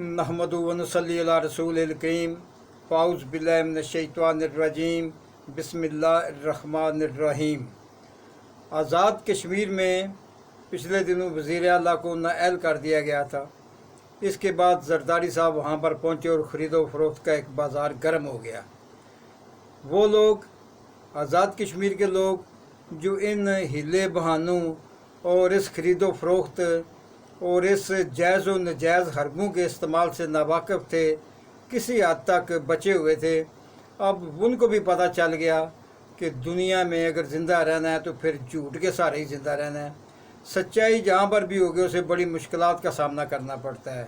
नहमदु व नसल्ली अला रसूलिल करीम फ़ाउज़ बिल्लाहि मिनश शैतानिर रजीम बिस्मिल्लाहिर्रहमानिर्रहीम। आज़ाद कश्मीर में पिछले दिनों वज़ीर आला को नाअहल कर दिया गया था। इसके बाद जरदारी साहब वहाँ पर पहुँचे और ख़रीदो फरोख्त का एक बाज़ार गर्म हो गया। वो लोग आज़ाद कश्मीर के लोग जो इन हीले बहानों और इस ख़रीदो फरोख्त और इस जायज़ व नजायज़ हरबों के इस्तेमाल से नावाकिफ़ थे, किसी हद तक बचे हुए थे। अब उनको भी पता चल गया कि दुनिया में अगर ज़िंदा रहना है तो फिर झूठ के सहारे ही ज़िंदा रहना है। सच्चाई जहाँ पर भी होगी उसे बड़ी मुश्किलात का सामना करना पड़ता है।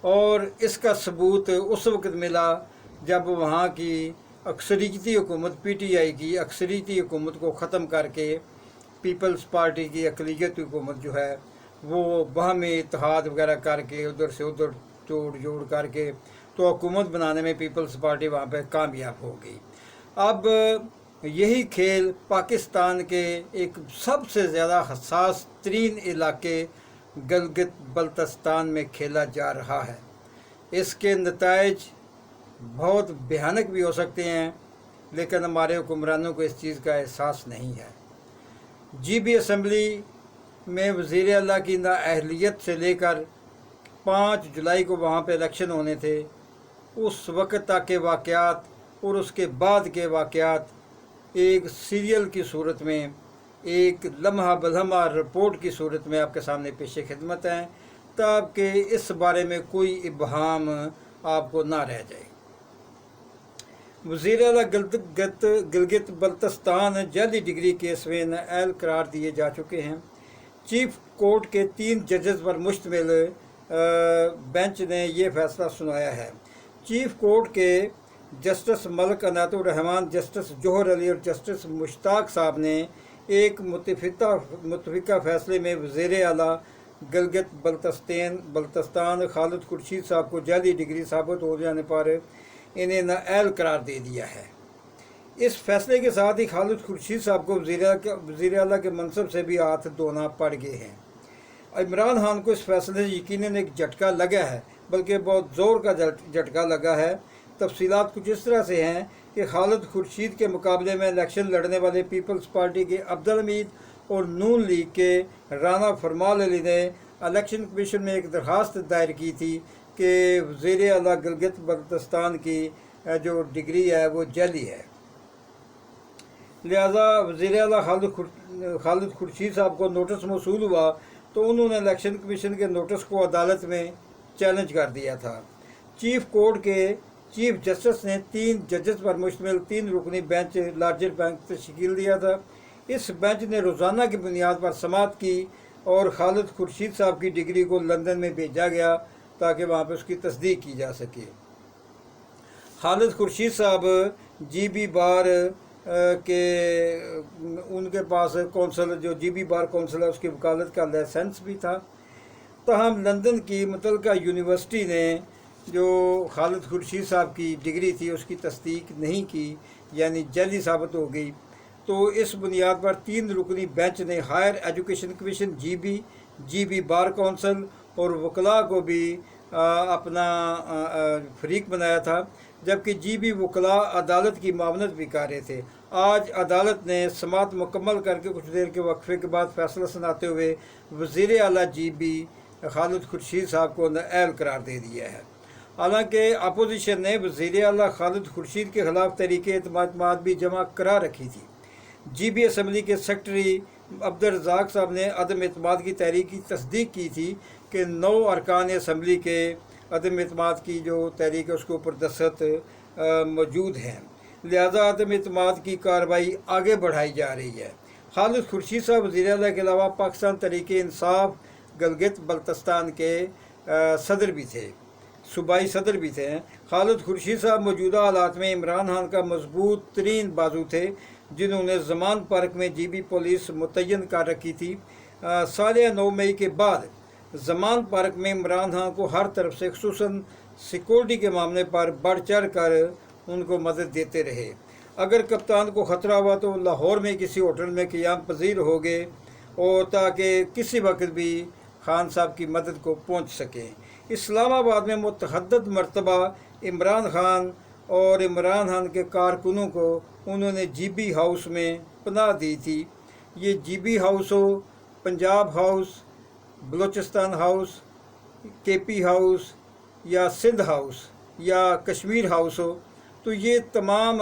और इसका सबूत उस वक्त मिला जब वहाँ की अक्सरियती हुकूमत PTI की अक्सरियती हुकूमत को ख़त्म करके पीपल्स पार्टी की अक़लियती हुकूमत जो है वो बाहमी इत्तेहाद वगैरह करके उधर से उधर तोड़ जोड़ करके तो हुकूमत बनाने में पीपल्स पार्टी वहाँ पे कामयाब हो गई। अब यही खेल पाकिस्तान के एक सबसे ज़्यादा हसास तरीन इलाके गिलगित बल्तिस्तान में खेला जा रहा है। इसके नताइज बहुत भयानक भी हो सकते हैं, लेकिन हमारे हुक्मरानों को इस चीज़ का एहसास नहीं है। GB असम्बली में वज़ीर आला की नाअहलियत से लेकर 5 जुलाई को वहाँ पे इलेक्शन होने थे, उस वक्त तक के वाक़यात और उसके बाद के वाक़यात एक सीरियल की सूरत में, एक लम्हा बलम्हा रिपोर्ट की सूरत में आपके सामने पेश खिदमत हैं, ताकि इस बारे में कोई इबहाम आपको ना रह जाए। वज़ीर आला गिलगित बल्तिस्तान जाली डिग्री केस में नाअहल करार दिए जा चुके हैं। चीफ कोर्ट के 3 जजेस पर मुश्तमिल बेंच ने यह फैसला सुनाया है। चीफ कोर्ट के जस्टिस मलिक अनातुर रहमान, जस्टिस जोहर अली और जस्टिस मुश्ताक साहब ने एक मुतफ़िका फैसले में वज़ीर आला गिलगित बल्तिस्तान खालिद खुर्शीद साहब को जाली डिग्री साबित हो जाने पर इन्हें नाअहल करार दे दिया है। इस फैसले के साथ ही खालिद खुर्शीद साहब को वज़ीर आला के मनसब से भी हाथ धोना पड़ गए हैं। इमरान खान को इस फैसले से यकीनन एक झटका लगा है, बल्कि बहुत ज़ोर का झटका लगा है। तफसीलात कुछ इस तरह से हैं कि खालिद खुर्शीद के मुकाबले में इलेक्शन लड़ने वाले पीपल्स पार्टी के अब्दुल हमीद और नून लीग के राना फरमाल अली ने इलेक्शन कमीशन में एक दरख्वास्त दायर की थी कि वज़ीर आला गिलगित बल्तिस्तान की जो डिग्री है वो जाली है। लिहाजा वज़ीर आला खालिद खुर्शीद साहब को नोटिस मौसूल हुआ तो उन्होंने इलेक्शन कमीशन के नोटिस को अदालत में चैलेंज कर दिया था। चीफ कोर्ट के चीफ जस्टिस ने 3 जजेस पर मुश्तमिल 3 रुकनी बेंच लार्जर बेंच तश्कील दिया था। इस बेंच ने रोज़ाना की बुनियाद पर समाअत की और खालिद खुर्शीद साहब की डिग्री को लंदन में भेजा गया ताकि वहाँ पर उसकी तस्दीक की जा सके। खालिद खुर्शीद साहब GB बार के उनके पास कौंसल जो GB बार कौंसल है उसकी वकालत का लाइसेंस भी था। तहम लंदन की मुतलका यूनिवर्सिटी ने जो खालिद खुर्शीद साहब की डिग्री थी उसकी तस्दीक नहीं की, यानी जाली साबित हो गई। तो इस बुनियाद पर 3 रुकनी बेंच ने higher education commission GB bar council और वकला को भी अपना फरीक बनाया था, जबकि GB वकला अदालत की मामनत भी कर रहे थे। आज अदालत ने समाअत मुकम्मल करके कुछ देर के वक्फे के बाद फैसला सुनाते हुए वज़ीर आला GB खालिद खुर्शीद साहब को नाअहल करार दे दिया है। हालांकि अपोजिशन ने वज़ीर आला खालिद खुर्शीद के ख़िलाफ़ तहरीके एतमाद भी जमा करा रखी थी। GB असम्बली के सेक्रेटरी अब्दुल रज़ाक साहब ने अदम एतमाद की तहरीक की तस्दीक की थी कि 9 अरकान असम्बली के अदम एतमाद की जो तहरीक है उसके ऊपर दस्तखत मौजूद हैं। लिहाजा अदम एतमाद की कार्रवाई आगे बढ़ाई जा रही है। खालिद खुर्शीद साहब वज़ीर आला के अलावा पाकिस्तान तहरीक इंसाफ गिलगित बल्तिस्तान के सदर भी थे, सूबाई सदर भी थे। खालिद खुर्शीद साहब मौजूदा हालात में इमरान खान का मजबूत तरीन बाजू थे, जिन्होंने ज़मान पार्क में GB पुलिस मुतय्यन कर रखी थी। साल 9 मई के बाद ज़मान पार्क में इमरान खान को हर तरफ से खुसूसन सिक्योरिटी के मामले पर बढ़ चढ़ कर उनको मदद देते रहे। अगर कप्तान को ख़तरा हुआ तो लाहौर में किसी होटल में क़याम पजीर हो गए और ताकि किसी वक्त भी खान साहब की मदद को पहुंच सकें। اسلام آباد میں متعدد مرتبہ عمران خان اور عمران خان کے کارکنوں کو انہوں نے جی بی ہاؤس میں پناہ دی تھی۔ یہ جی بی ہاؤس ہو، پنجاب ہاؤس، بلوچستان ہاؤس، کے پی ہاؤس یا سندھ ہاؤس یا کشمیر ہاؤس ہو، تو یہ تمام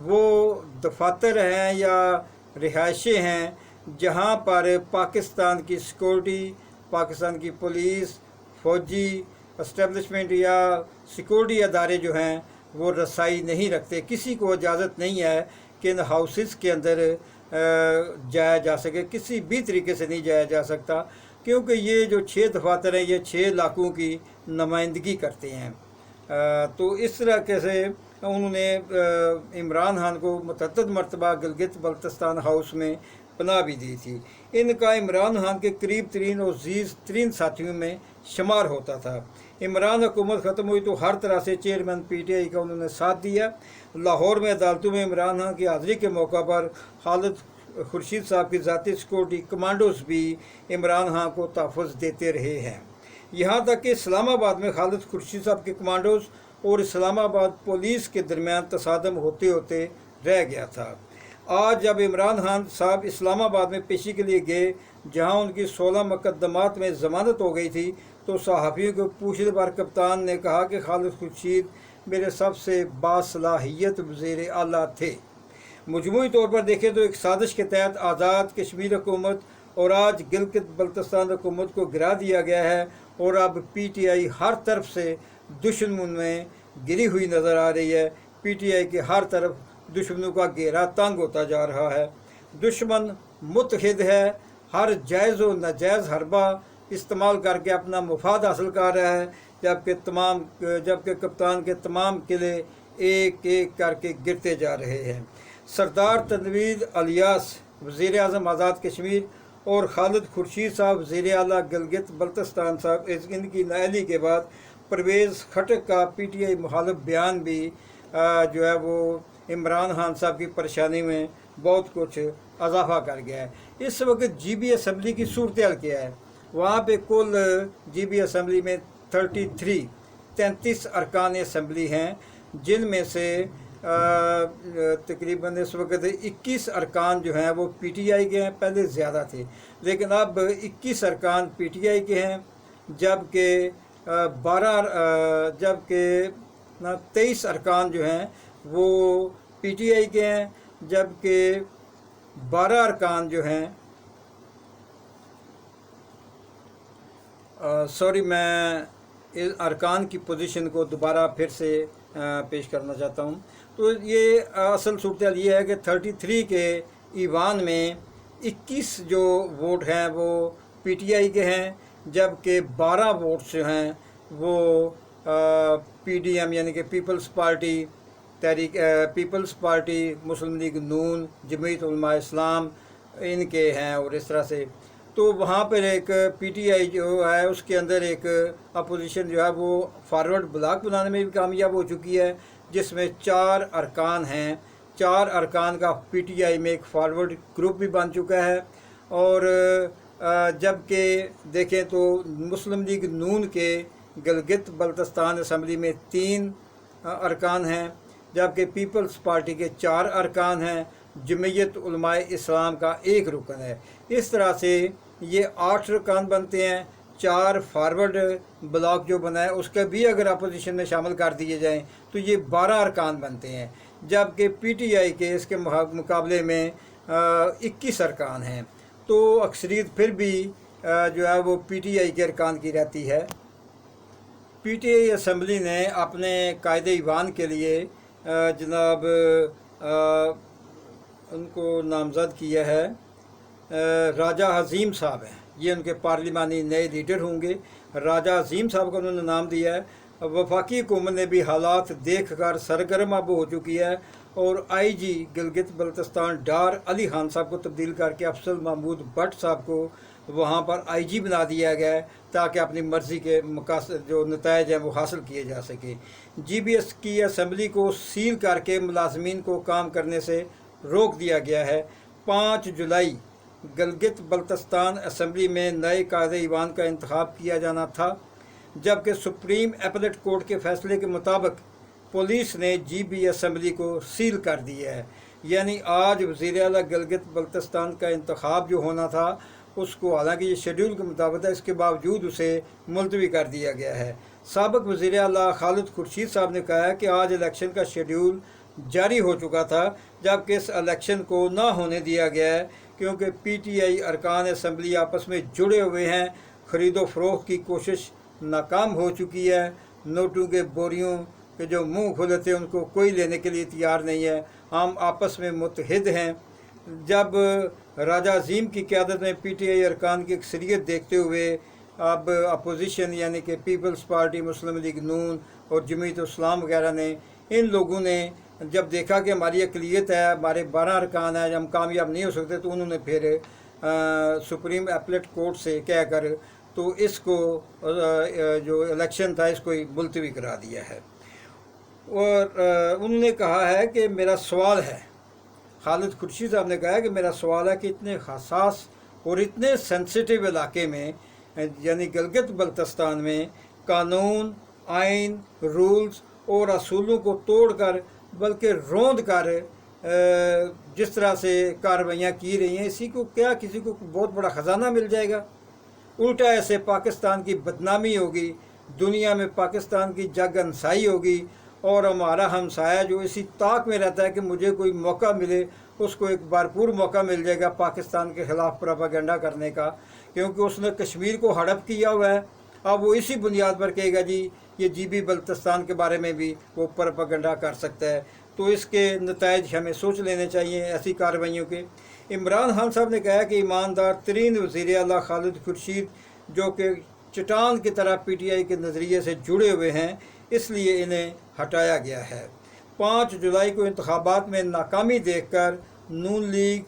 وہ دفاتر ہیں یا رہائشیں ہیں جہاں پر پاکستان کی سیکورٹی، پاکستان کی پولیس، فوجی اسٹیبلشمنٹ یا سیکورٹی ادارے جو ہیں وہ رسائی نہیں رکھتے۔ کسی کو اجازت نہیں ہے کہ ان ہاؤسز کے اندر جایا جا سکے، کسی بھی طریقے سے نہیں جایا جا سکتا، کیونکہ یہ جو 6 دفاتر ہیں یہ 6 علاقوں کی نمائندگی کرتے ہیں۔ تو اس طرح سے انہوں نے عمران خان کو متعدد مرتبہ گلگت بلتستان ہاؤس میں پناہ بھی دی تھی۔ ان کا عمران خان کے قریب ترین اور عزیز ترین ساتھیوں میں شمار ہوتا تھا۔ عمران حکومت ختم ہوئی تو ہر طرح سے چیئرمین پی ٹی آئی کا انہوں نے ساتھ دیا۔ لاہور میں عدالتوں میں عمران خان کی حاضری کے موقع پر خالد خورشید صاحب کی ذاتی سیکورٹی کمانڈوز بھی عمران خان کو تحفظ دیتے رہے ہیں، یہاں تک کہ اسلام آباد میں خالد خورشید صاحب کے کمانڈوز اور اسلام آباد پولیس کے درمیان تصادم ہوتے ہوتے رہ گیا تھا۔ آج جب عمران خان صاحب اسلام آباد میں پیشی کے لیے گئے، جہاں ان کی 16 مقدمات میں ضمانت ہو گئی تھی، تو صحافیوں کو پوچھنے پر کپتان نے کہا کہ خالد خورشید میرے سب سے باصلاحیت وزیر اعلیٰ تھے۔ مجموعی طور پر دیکھیں تو ایک سازش کے تحت آزاد کشمیر حکومت اور آج گلگت بلتستان حکومت کو گرا دیا گیا ہے، اور اب پی ٹی آئی ہر طرف سے دشمن میں گری ہوئی نظر آ رہی ہے۔ پی ٹی آئی کے ہر طرف دشمنوں کا گھیرا تنگ ہوتا جا رہا ہے۔ دشمن متحد ہے، ہر جائز و ناجائز حربہ استعمال کر کے اپنا مفاد حاصل کر رہا ہے، جبکہ کپتان کے تمام قلعے ایک ایک کر کے گرتے جا رہے ہیں۔ سردار تنویر الیاس وزیر اعظم آزاد کشمیر اور خالد خورشید صاحب وزیر اعلیٰ گلگت بلتستان صاحب، ان کی نااہلی کے بعد پرویز خٹک کا پی ٹی آئی مخالف بیان بھی جو ہے وہ عمران خان صاحب کی پریشانی میں بہت کچھ اضافہ کر گیا ہے۔ اس وقت جی بی اسمبلی کی صورتحال کیا ہے؟ وہاں پہ کل جی بی اسمبلی میں 33 ارکان اسمبلی ہیں، جن میں سے تقریباً اس وقت 21 ارکان جو ہیں وہ پی ٹی آئی کے ہیں۔ پہلے زیادہ تھے، لیکن اب 21 ارکان پی ٹی آئی کے ہیں، جبکہ 23 ارکان جو ہیں وہ پی ٹی آئی کے ہیں، جبکہ 12 ارکان جو ہیں میں ارکان کی پوزیشن کو دوبارہ پھر سے پیش کرنا چاہتا ہوں۔ تو یہ اصل صورتحال یہ ہے کہ 33 کے ایوان میں 21 جو ووٹ ہیں وہ پی ٹی آئی کے ہیں، جبکہ 12 ووٹس جو ہیں وہ پی ڈی ایم یعنی کہ پیپلز پارٹی، مسلم لیگ نون، جمعیت علماء اسلام ان کے ہیں، اور اس طرح سے۔ تو وہاں پر ایک پی ٹی آئی جو ہے اس کے اندر ایک اپوزیشن جو ہے وہ فارورڈ بلاک بنانے میں بھی کامیاب ہو چکی ہے، جس میں 4 ارکان ہیں۔ 4 ارکان کا پی ٹی آئی میں ایک فارورڈ گروپ بھی بن چکا ہے، اور جبکہ دیکھیں تو مسلم لیگ نون کے گلگت بلتستان اسمبلی میں 3 ارکان ہیں، جبکہ پیپلز پارٹی کے 4 ارکان ہیں، جمعیت علماء اسلام کا 1 رکن ہے۔ اس طرح سے یہ 8 ارکان بنتے ہیں۔ 4 فارورڈ بلاک جو بنا ہے اس کا بھی اگر اپوزیشن میں شامل کر دیے جائیں تو یہ 12 ارکان بنتے ہیں، جبکہ پی ٹی آئی کے اس کے مقابلے میں 21 ارکان ہیں۔ تو اکثریت پھر بھی جو ہے وہ پی ٹی آئی کے ارکان کی رہتی ہے۔ پی ٹی آئی اسمبلی نے اپنے قائد ایوان کے لیے جناب ان کو نامزد کیا ہے، راجہ عظیم صاحب ہیں، یہ ان کے پارلیمانی نئے لیڈر ہوں گے۔ راجہ عظیم صاحب کو انہوں نے نام دیا ہے۔ وفاقی حکومت نے بھی حالات دیکھ کر سرگرم اب ہو چکی ہے، اور آئی جی گلگت بلتستان ڈار علی خان صاحب کو تبدیل کر کے افضل محمود بٹ صاحب کو وہاں پر آئی جی بنا دیا گیا ہے، تاکہ اپنی مرضی کے مقاصد جو نتائج ہیں وہ حاصل کیے جا سکے۔ جی بی ایس کی اسمبلی کو سیل کر کے ملازمین کو کام کرنے سے روک دیا گیا ہے۔ 5 جولائی گلگت بلتستان اسمبلی میں نئے قائد ایوان کا انتخاب کیا جانا تھا۔ जबकि सुप्रीम एपलेट कोर्ट के फैसले के मुताबिक पुलिस ने GB असम्बली को सील कर दिया है। यानी आज वज़ीर आला गिलगित बल्तिस्तान का इंतखाब जो होना था उसको, हालांकि ये शेड्यूल के मुताबिक है, इसके बावजूद उसे मुलतवी कर दिया गया है। साबिक़ वज़ीर आला खालिद खुर्शीद साहब ने कहा है कि आज इलेक्शन का शेड्यूल जारी हो चुका था, जबकि इस इलेक्शन को ना होने दिया गया है क्योंकि PTI अरकान असम्बली आपस में जुड़े हुए हैं। ख़रीदो फरोख्त की कोशिश नाकाम हो चुकी है। नोटों के बोरियों के जो मुंह खुले थे उनको कोई लेने के लिए तैयार नहीं है। हम आपस में मुत्तहिद हैं। जब राजा अजीम की क़यादत में PTI अरकान की अक्सरियत देखते हुए अब अपोजिशन यानी कि पीपल्स पार्टी, मुस्लिम लीग नून और जमीयत इस्लाम वगैरह ने, इन लोगों ने जब देखा कि हमारी अक़लियत है, हमारे 12 अरकान हैं, हम कामयाब नहीं हो सकते, तो उन्होंने फिर सुप्रीम एपलेट कोर्ट से कह कर तो इसको जो इलेक्शन था इसको मुलतवी करा दिया है। और उन्होंने कहा है कि मेरा सवाल है, खालिद खुर्शीद साहब ने कहा है कि मेरा सवाल है कि इतने हसास और इतने सेंसिटिव इलाके में यानी गिलगित बल्तिस्तान में कानून, आइन, रूल्स और असूलों को तोड़ कर बल्कि रोंद कर जिस तरह से कार्रवाइयाँ की रही हैं, इसी को क्या किसी को बहुत बड़ा ख़जाना मिल जाएगा? उल्टा ऐसे पाकिस्तान की बदनामी होगी, दुनिया में पाकिस्तान की जग अंसाई होगी और हमारा हमसाया जो इसी ताक में रहता है कि मुझे कोई मौका मिले, उसको एक भरपूर मौका मिल जाएगा पाकिस्तान के ख़िलाफ़ प्रोपेगेंडा करने का, क्योंकि उसने कश्मीर को हड़प किया हुआ है। अब वो इसी बुनियाद पर कहेगा जी ये GB बल्तिस्तान के बारे में भी वो प्रोपेगेंडा कर सकता है। तो इसके नताइज हमें सोच लेने चाहिए ऐसी कार्रवाइयों के। इमरान खान साहब ने कहा कि ईमानदार तरीन वज़ीर आला खालिद खुर्शीद जो कि चट्टान की तरह PTI के नज़रिए से जुड़े हुए हैं, इसलिए इन्हें हटाया गया है। 5 जुलाई को इंतखाबात में नाकामी देखकर नून लीग,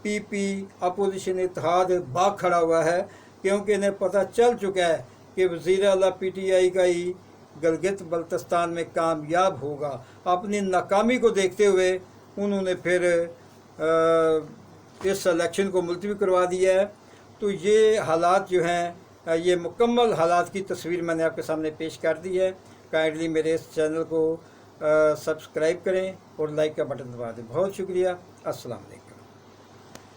PP, अपोजिशन इत्तेहाद भाग खड़ा हुआ है, क्योंकि इन्हें पता चल चुका है कि वज़ीर आला PTI का ही गिलगित बल्तिस्तान में कामयाब होगा। अपनी नाकामी को देखते हुए उन्होंने फिर इस इलेक्शन को मुलतवी करवा दिया है। तो ये हालात जो हैं, ये मुकम्मल हालात की तस्वीर मैंने आपके सामने पेश कर दी है। काइंडली मेरे इस चैनल को सब्सक्राइब करें और लाइक का बटन दबा दें। बहुत शुक्रिया। अस्सलाम वालेकुम।